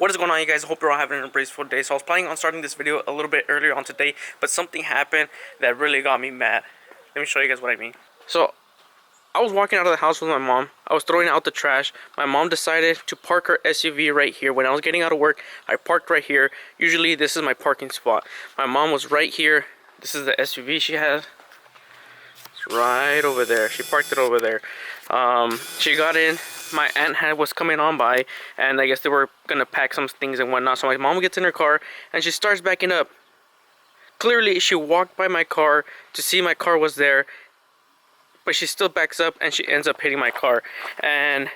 What is going on, you guys? I hope you're all having an embraceful day. So I was planning on starting this video a little bit earlier on today, but something happened that really got me mad. Let me show you guys what I mean. So I was walking out of the house with my mom. I was throwing out the trash. My mom decided to park her SUV right here. When I was getting out of work, I parked right here. Usually this is my parking spot. My mom was right here. This is the SUV she has. It's right over there. She parked it over there. She got in. My aunt was coming on by, and I guess they were gonna pack some things and whatnot. So my mom gets in her car and she starts backing up. Clearly she walked by my car to see my car was there, but she still backs up and she ends up hitting my car. And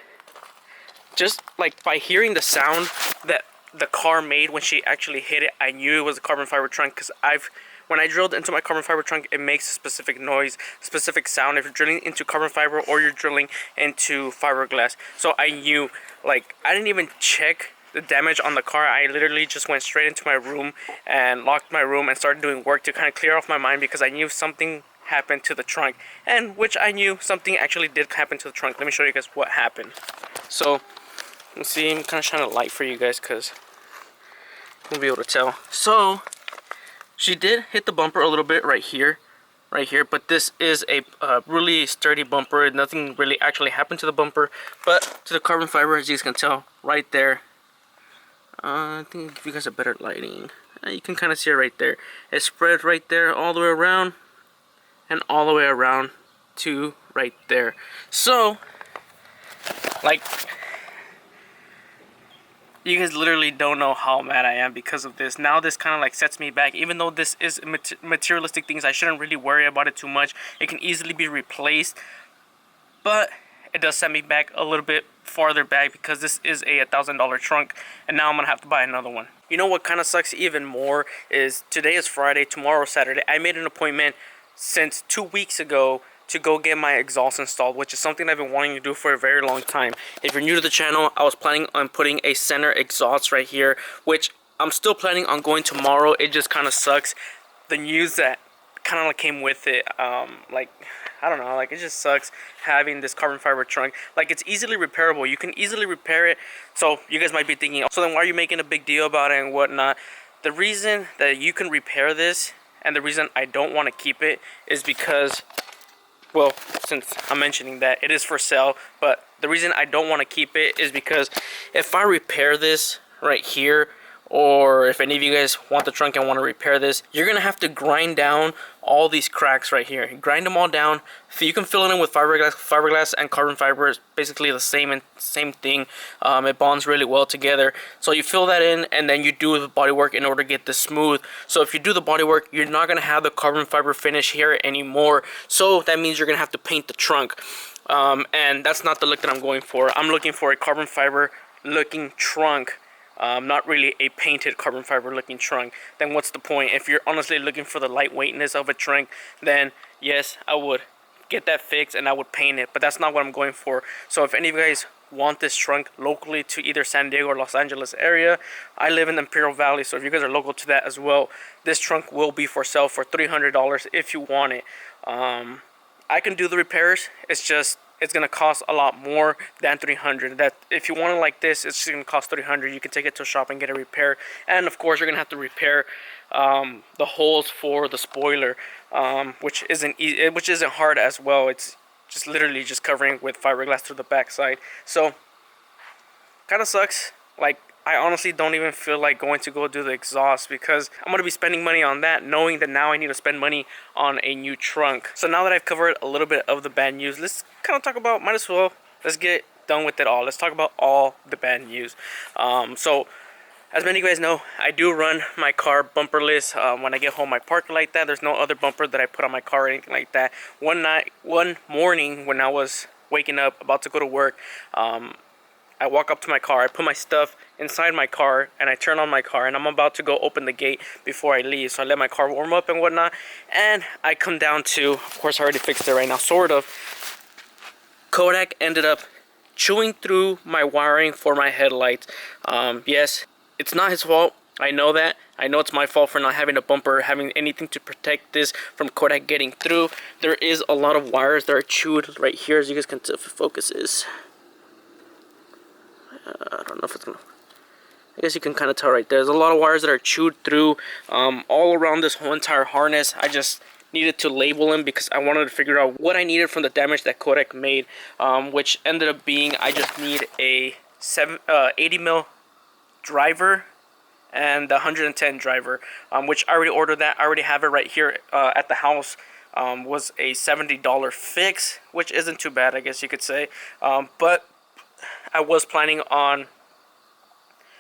just like by hearing the sound that the car made when she actually hit it, I knew it was a carbon fiber trunk, because when I drilled into my carbon fiber trunk, it makes a specific noise, specific sound if you're drilling into carbon fiber or you're drilling into fiberglass. So I knew, like, I didn't even check the damage on the car. I literally just went straight into my room and locked my room and started doing work to kind of clear off my mind, because I knew something happened to the trunk, and which I knew something actually did happen to the trunk. Let me show you guys what happened. So let's see, I'm kind of shining a light for you guys because you'll be able to tell. So she did hit the bumper a little bit right here, but this is a really sturdy bumper. Nothing really actually happened to the bumper, but to the carbon fiber, as you guys can tell right there. I think if you guys have better lighting, you can kind of see it right there. It spread right there all the way around and all the way around to right there. So, like, you guys literally don't know how mad I am because of this. Now this kind of like sets me back. Even though this is materialistic things, I shouldn't really worry about it too much. It can easily be replaced, but it does set me back a little bit farther back, because this is a $1,000 trunk, and now I'm gonna have to buy another one. You know what kind of sucks even more is today is Friday, tomorrow is Saturday. I made an appointment since 2 weeks ago to go get my exhaust installed, which is something I've been wanting to do for a very long time. If you're new to the channel, I was planning on putting a center exhaust right here, which I'm still planning on going tomorrow. It just kind of sucks. The news that kind of like came with it, like, I don't know, like, it just sucks having this carbon fiber trunk. Like, it's easily repairable. You can easily repair it. So you guys might be thinking, so then why are you making a big deal about it and whatnot? The reason that you can repair this, and the reason I don't want to keep it, is because, well, since I'm mentioning that it is for sale, but the reason I don't want to keep it is because if I repair this right here, or if any of you guys want the trunk and want to repair this, you're gonna have to grind down all these cracks right here. Grind them all down. You can fill it in with fiberglass and carbon fiber is basically the same thing. It bonds really well together. So you fill that in, and then you do the body work in order to get this smooth. So if you do the body work, you're not gonna have the carbon fiber finish here anymore. So that means you're gonna have to paint the trunk, and that's not the look that I'm going for. I'm looking for a carbon fiber looking trunk. Not really a painted carbon fiber looking trunk. Then what's the point? If you're honestly looking for the lightweightness of a trunk, then yes, I would get that fixed and I would paint it, but that's not what I'm going for. So if any of you guys want this trunk locally to either San Diego or Los Angeles area, I live in the Imperial Valley, so if you guys are local to that as well, this trunk will be for sale for $300 if you want it. I can do the repairs. It's gonna cost a lot more than $300. That if you want it like this, it's gonna cost $300. You can take it to a shop and get it repaired, and of course you're gonna have to repair the holes for the spoiler, which isn't hard as well. It's just literally just covering with fiberglass to the back side. So kind of sucks. Like, I honestly don't even feel like going to go do the exhaust, because I'm going to be spending money on that, knowing that now I need to spend money on a new trunk. So now that I've covered a little bit of the bad news, let's kind of talk about, let's get done with it all. Let's talk about all the bad news. So as many of you guys know, I do run my car bumperless. When I get home, I park like that. There's no other bumper that I put on my car or anything like that. One morning when I was waking up, about to go to work, I walk up to my car, I put my stuff inside my car, and I turn on my car, and I'm about to go open the gate before I leave. So I let my car warm up and whatnot, and I come down to, of course I already fixed it right now, sort of. Kodak ended up chewing through my wiring for my headlights. Yes, it's not his fault. I know that. I know it's my fault for not having a bumper, having anything to protect this from Kodak getting through. There is a lot of wires that are chewed right here, as you guys can tell if it focuses. I don't know if it's gonna. I guess you can kind of tell right there. There's a lot of wires that are chewed through all around this whole entire harness. I just needed to label them because I wanted to figure out what I needed from the damage that Kodak made, which ended up being I just need a 80 mil driver and the 110 driver, which I already ordered that. I already have it right here at the house. Was a $70 fix, which isn't too bad, I guess you could say. But I was planning on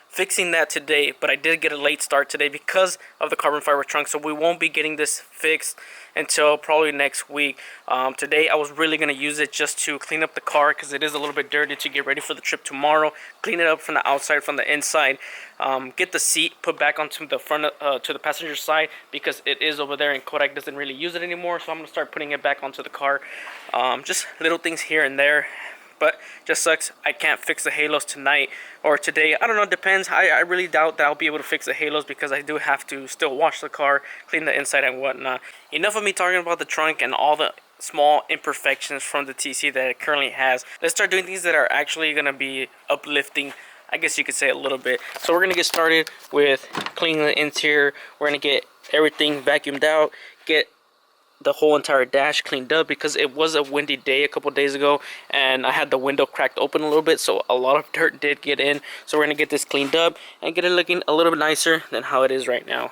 fixing that today, but I did get a late start today because of the carbon fiber trunk, so we won't be getting this fixed until probably next week. Today I was really going to use it just to clean up the car because it is a little bit dirty, to get ready for the trip tomorrow, clean it up from the outside, from the inside, get the seat put back onto the front to the passenger side because it is over there and Kodak doesn't really use it anymore, so I'm going to start putting it back onto the car. Just little things here and there. But just sucks I can't fix the halos tonight or today. I don't know, it depends. I really doubt that I'll be able to fix the halos because I do have to still wash the car, clean the inside and whatnot. Enough of me talking about the trunk and all the small imperfections from the TC that it currently has. Let's start doing things that are actually going to be uplifting, I guess you could say, a little bit. So we're going to get started with cleaning the interior. We're going to get everything vacuumed out, get the whole entire dash cleaned up because it was a windy day a couple days ago and I had the window cracked open a little bit, so a lot of dirt did get in. So we're gonna get this cleaned up and get it looking a little bit nicer than how it is right now.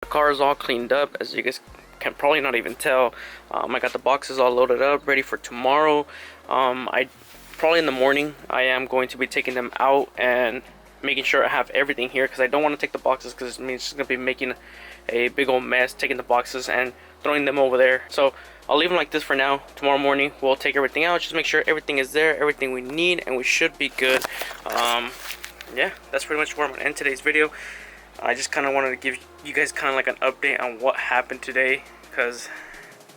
The car is all cleaned up, as you guys can probably not even tell. I got the boxes all loaded up, ready for tomorrow. I probably in the morning I am going to be taking them out and making sure I have everything here because I don't want to take the boxes because it means it's going to be making a big old mess taking the boxes and throwing them over there. So I'll leave them like this for now. Tomorrow morning we'll take everything out, just make sure everything is there, everything we need, and we should be good. Yeah, that's pretty much where I'm going to end today's video. I just kind of wanted to give you guys kind of like an update on what happened today because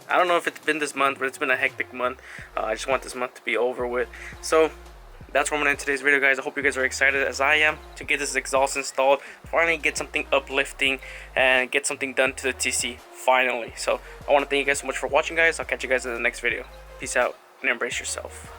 I don't know if it's been this month, but it's been a hectic month. I just want this month to be over with. So that's where I'm going to end today's video, guys. I hope you guys are excited as I am to get this exhaust installed, finally get something uplifting and get something done to the TC finally. So I want to thank you guys so much for watching, guys. I'll catch you guys in the next video. Peace out and embrace yourself.